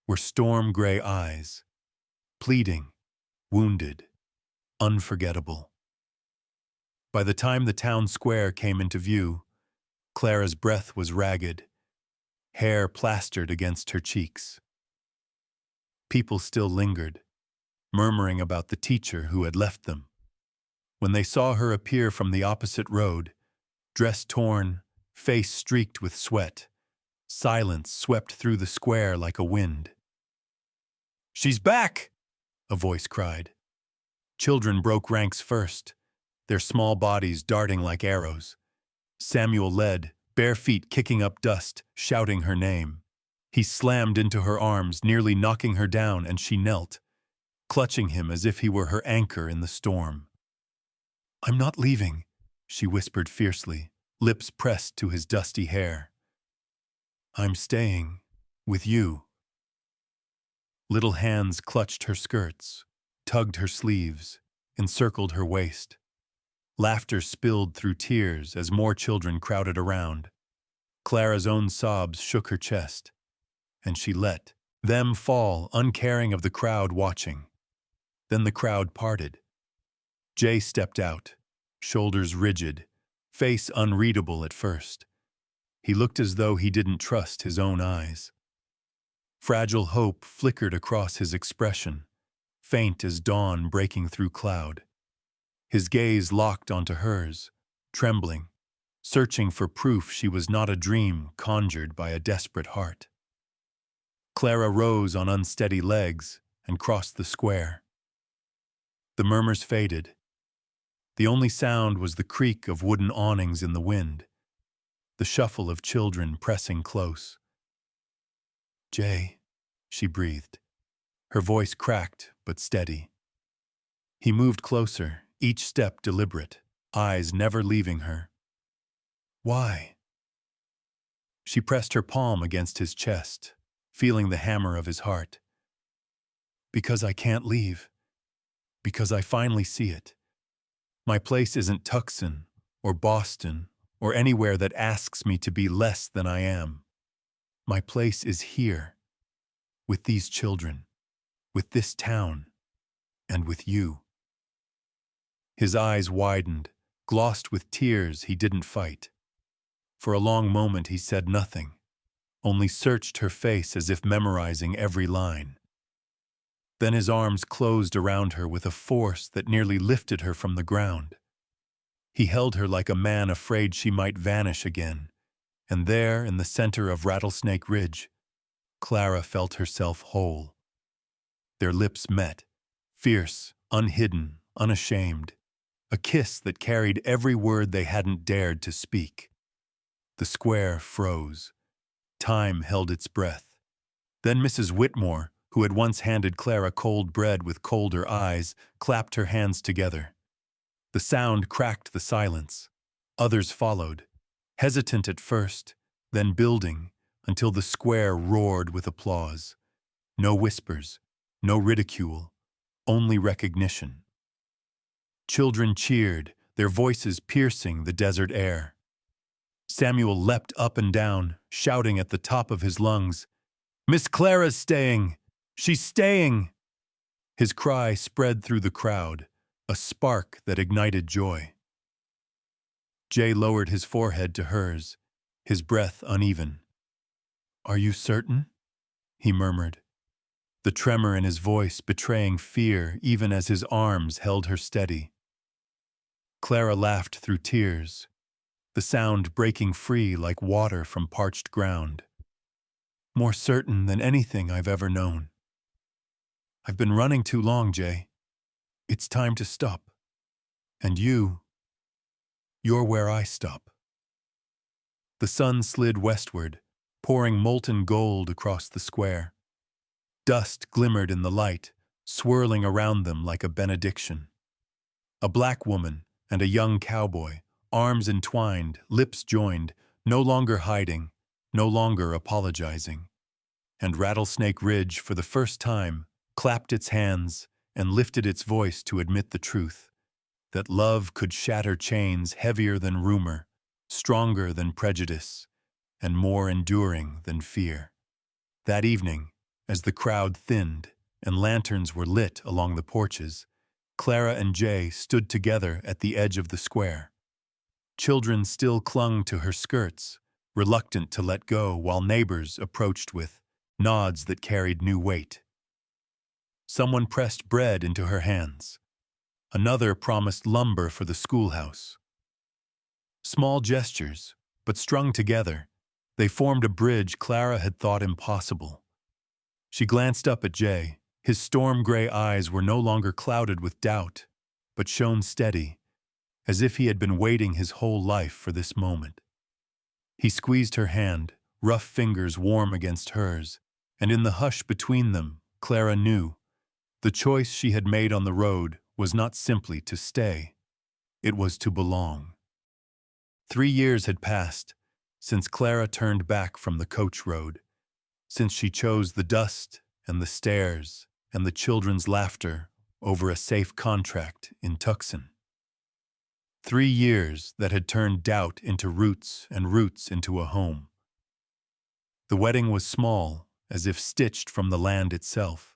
were storm-gray eyes, pleading, wounded, unforgettable. By the time the town square came into view, Clara's breath was ragged, hair plastered against her cheeks. People still lingered, murmuring about the teacher who had left them. When they saw her appear from the opposite road, dress torn, face streaked with sweat, silence swept through the square like a wind. "She's back!" a voice cried. Children broke ranks first, their small bodies darting like arrows. Samuel led, bare feet kicking up dust, shouting her name. He slammed into her arms, nearly knocking her down, and she knelt, clutching him as if he were her anchor in the storm. "I'm not leaving," she whispered fiercely, lips pressed to his dusty hair. "I'm staying with you." Little hands clutched her skirts, tugged her sleeves, encircled her waist. Laughter spilled through tears as more children crowded around. Clara's own sobs shook her chest, and she let them fall, uncaring of the crowd watching. Then the crowd parted. Jay stepped out, shoulders rigid, face unreadable at first. He looked as though he didn't trust his own eyes. Fragile hope flickered across his expression, faint as dawn breaking through cloud. His gaze locked onto hers, trembling, searching for proof she was not a dream conjured by a desperate heart. Clara rose on unsteady legs and crossed the square. The murmurs faded. The only sound was the creak of wooden awnings in the wind, the shuffle of children pressing close. "Jay," she breathed, her voice cracked but steady. He moved closer, each step deliberate, eyes never leaving her. "Why?" She pressed her palm against his chest, feeling the hammer of his heart. "Because I can't leave. Because I finally see it. My place isn't Tucson or Boston or anywhere that asks me to be less than I am. My place is here, with these children, with this town, and with you." His eyes widened, glossed with tears he didn't fight. For a long moment he said nothing, only searched her face as if memorizing every line. Then his arms closed around her with a force that nearly lifted her from the ground. He held her like a man afraid she might vanish again, and there, in the center of Rattlesnake Ridge, Clara felt herself whole. Their lips met, fierce, unhidden, unashamed, a kiss that carried every word they hadn't dared to speak. The square froze. Time held its breath. Then Mrs. Whitmore, who had once handed Clara cold bread with colder eyes, clapped her hands together. The sound cracked the silence. Others followed, hesitant at first, then building, until the square roared with applause. No whispers, no ridicule, only recognition. Children cheered, their voices piercing the desert air. Samuel leapt up and down, shouting at the top of his lungs, "Miss Clara's staying! She's staying!" His cry spread through the crowd, a spark that ignited joy. Jay lowered his forehead to hers, his breath uneven. "Are you certain?" he murmured, the tremor in his voice betraying fear even as his arms held her steady. Clara laughed through tears, the sound breaking free like water from parched ground. "More certain than anything I've ever known. I've been running too long, Jay. It's time to stop. And you're where I stop." The sun slid westward, pouring molten gold across the square. Dust glimmered in the light, swirling around them like a benediction. A black woman and a young cowboy, arms entwined, lips joined, no longer hiding, no longer apologizing. And Rattlesnake Ridge, for the first time, clapped its hands and lifted its voice to admit the truth, that love could shatter chains heavier than rumor, stronger than prejudice, and more enduring than fear. That evening, as the crowd thinned and lanterns were lit along the porches, Clara and Jay stood together at the edge of the square. Children still clung to her skirts, reluctant to let go, while neighbors approached with nods that carried new weight. Someone pressed bread into her hands. Another promised lumber for the schoolhouse. Small gestures, but strung together, they formed a bridge Clara had thought impossible. She glanced up at Jay. His storm-gray eyes were no longer clouded with doubt, but shone steady, as if he had been waiting his whole life for this moment. He squeezed her hand, rough fingers warm against hers, and in the hush between them, Clara knew the choice she had made on the road was not simply to stay. It was to belong. 3 years had passed since Clara turned back from the coach road, since she chose the dust and the stairs and the children's laughter over a safe contract in Tucson. 3 years that had turned doubt into roots and roots into a home. The wedding was small, as if stitched from the land itself.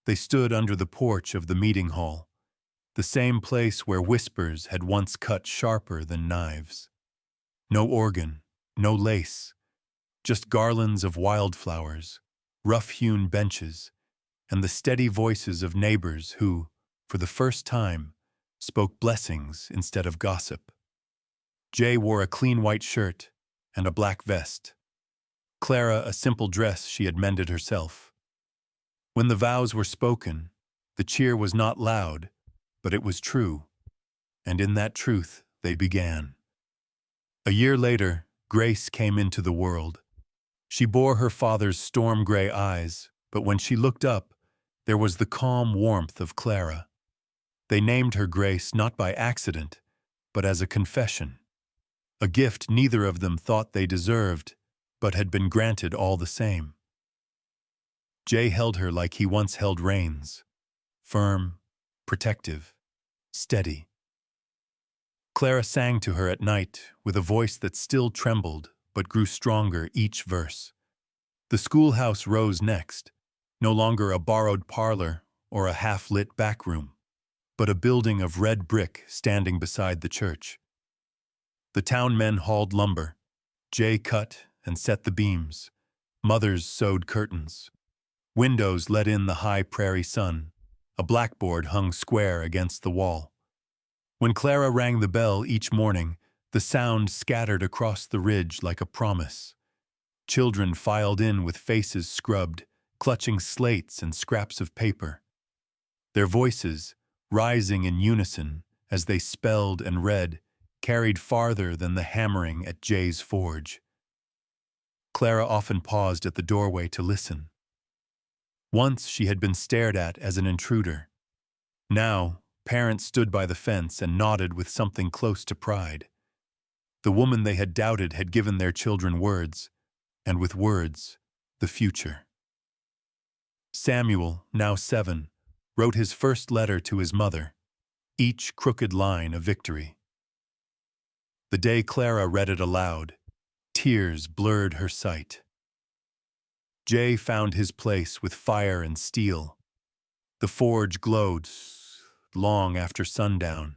They stood under the porch of the meeting hall, the same place where whispers had once cut sharper than knives. No organ, no lace, just garlands of wildflowers, rough-hewn benches, and the steady voices of neighbors who, for the first time, spoke blessings instead of gossip. Jay wore a clean white shirt and a black vest. Clara a simple dress she had mended herself. When the vows were spoken, the cheer was not loud, but it was true, and in that truth they began. A year later, Grace came into the world. She bore her father's storm-gray eyes, but when she looked up, there was the calm warmth of Clara. They named her Grace not by accident, but as a confession, a gift neither of them thought they deserved, but had been granted all the same. Jay held her like he once held reins, firm, protective, steady. Clara sang to her at night with a voice that still trembled but grew stronger each verse. The schoolhouse rose next, no longer a borrowed parlor or a half-lit back room, but a building of red brick standing beside the church. The town men hauled lumber. Jay cut and set the beams. Mothers sewed curtains. Windows let in the high prairie sun. A blackboard hung square against the wall. When Clara rang the bell each morning, the sound scattered across the ridge like a promise. Children filed in with faces scrubbed, clutching slates and scraps of paper. Their voices, rising in unison as they spelled and read, carried farther than the hammering at Jay's forge. Clara often paused at the doorway to listen. Once she had been stared at as an intruder. Now, parents stood by the fence and nodded with something close to pride. The woman they had doubted had given their children words, and with words, the future. Samuel, now 7, wrote his first letter to his mother, each crooked line a victory. The day Clara read it aloud, tears blurred her sight. Jay found his place with fire and steel. The forge glowed long after sundown,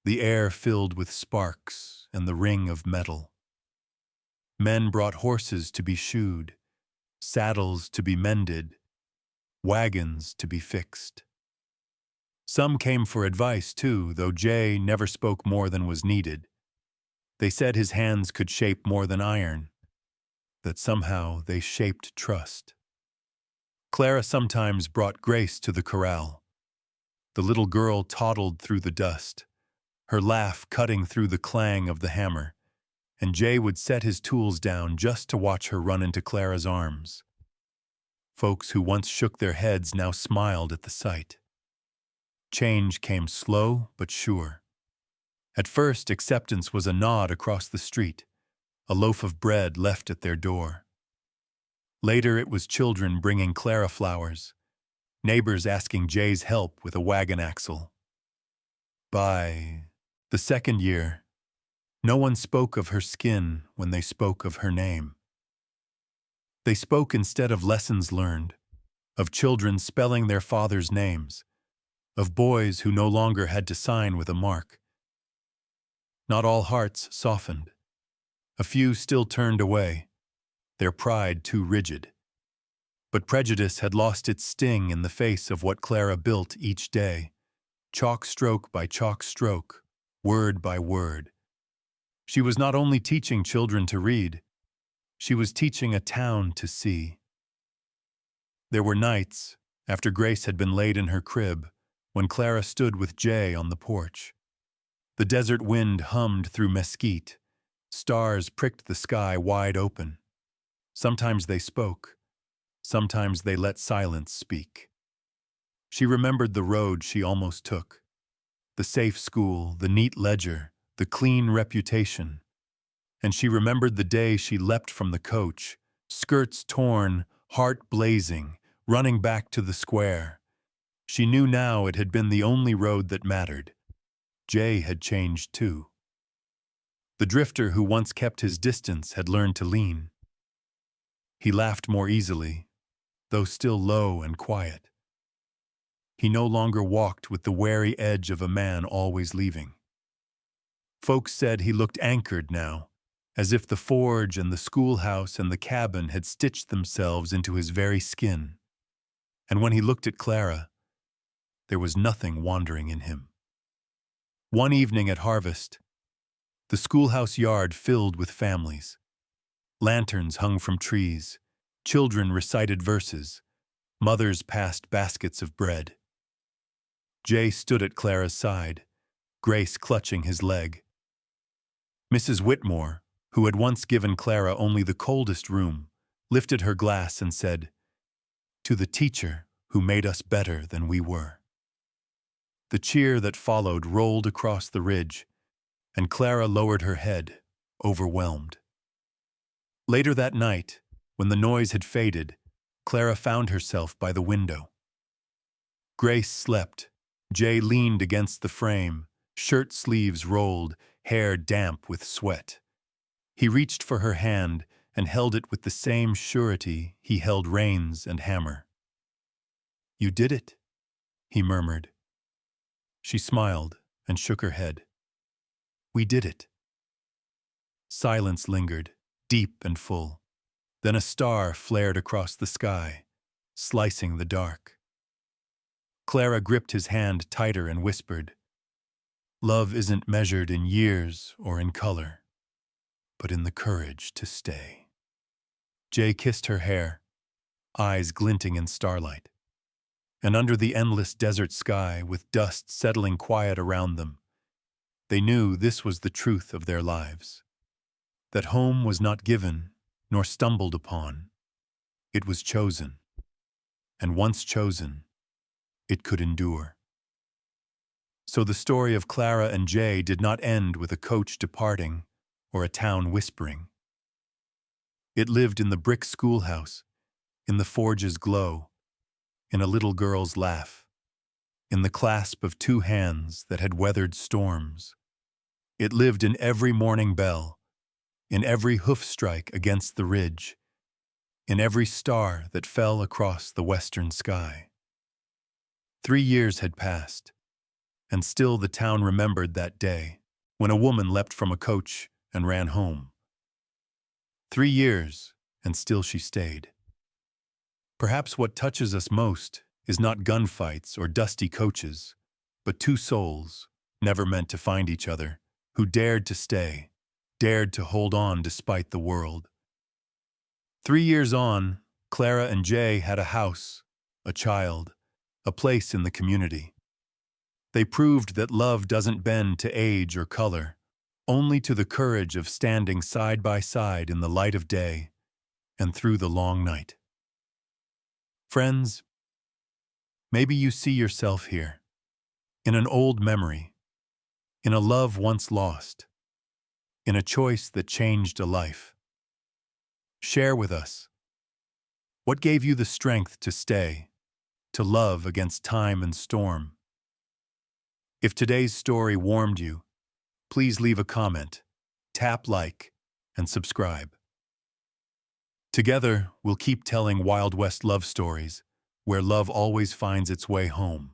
the air filled with sparks and the ring of metal. Men brought horses to be shoed, saddles to be mended, wagons to be fixed. Some came for advice, too, though Jay never spoke more than was needed. They said his hands could shape more than iron, that somehow they shaped trust. Clara sometimes brought Grace to the corral. The little girl toddled through the dust, her laugh cutting through the clang of the hammer, and Jay would set his tools down just to watch her run into Clara's arms. Folks who once shook their heads now smiled at the sight. Change came slow but sure. At first, acceptance was a nod across the street, a loaf of bread left at their door. Later, it was children bringing Clara flowers, neighbors asking Jay's help with a wagon axle. By the second year, no one spoke of her skin when they spoke of her name. They spoke instead of lessons learned, of children spelling their father's names, of boys who no longer had to sign with a mark. Not all hearts softened. A few still turned away, their pride too rigid. But prejudice had lost its sting in the face of what Clara built each day, chalk stroke by chalk stroke, word by word. She was not only teaching children to read, she was teaching a town to see. There were nights, after Grace had been laid in her crib, when Clara stood with Jay on the porch. The desert wind hummed through mesquite. Stars pricked the sky wide open. Sometimes they spoke. Sometimes they let silence speak. She remembered the road she almost took. The safe school, the neat ledger, the clean reputation. And she remembered the day she leapt from the coach, skirts torn, heart blazing, running back to the square. She knew now it had been the only road that mattered. Jay had changed too. The drifter who once kept his distance had learned to lean. He laughed more easily, though still low and quiet. He no longer walked with the wary edge of a man always leaving. Folks said he looked anchored now, as if the forge and the schoolhouse and the cabin had stitched themselves into his very skin. And when he looked at Clara, there was nothing wandering in him. One evening at harvest, the schoolhouse yard filled with families. Lanterns hung from trees, children recited verses, mothers passed baskets of bread. Jay stood at Clara's side, Grace clutching his leg. Mrs. Whitmore, who had once given Clara only the coldest room, lifted her glass and said, "To the teacher who made us better than we were." The cheer that followed rolled across the ridge, and Clara lowered her head, overwhelmed. Later that night, when the noise had faded, Clara found herself by the window. Grace slept. Jay leaned against the frame, shirt sleeves rolled, hair damp with sweat. He reached for her hand and held it with the same surety he held reins and hammer. "You did it," he murmured. She smiled and shook her head. "We did it." Silence lingered, deep and full. Then a star flared across the sky, slicing the dark. Clara gripped his hand tighter and whispered, "Love isn't measured in years or in color, but in the courage to stay." Jay kissed her hair, eyes glinting in starlight. And under the endless desert sky, with dust settling quiet around them, they knew this was the truth of their lives. That home was not given, nor stumbled upon. It was chosen. And once chosen, it could endure. So the story of Clara and Jay did not end with a coach departing or a town whispering. It lived in the brick schoolhouse, in the forge's glow, in a little girl's laugh, in the clasp of two hands that had weathered storms. It lived in every morning bell, in every hoof strike against the ridge, in every star that fell across the western sky. 3 years had passed, and still the town remembered that day when a woman leapt from a coach and ran home. 3 years, and still she stayed. Perhaps what touches us most is not gunfights or dusty coaches, but two souls, never meant to find each other, who dared to stay, dared to hold on despite the world. 3 years on, Clara and Jay had a house, a child, a place in the community. They proved that love doesn't bend to age or color, only to the courage of standing side by side in the light of day and through the long night. Friends, maybe you see yourself here, in an old memory, in a love once lost, in a choice that changed a life. Share with us. What gave you the strength to stay, to love against time and storm? If today's story warmed you, please leave a comment, tap like, and subscribe. Together, we'll keep telling Wild West love stories, where love always finds its way home.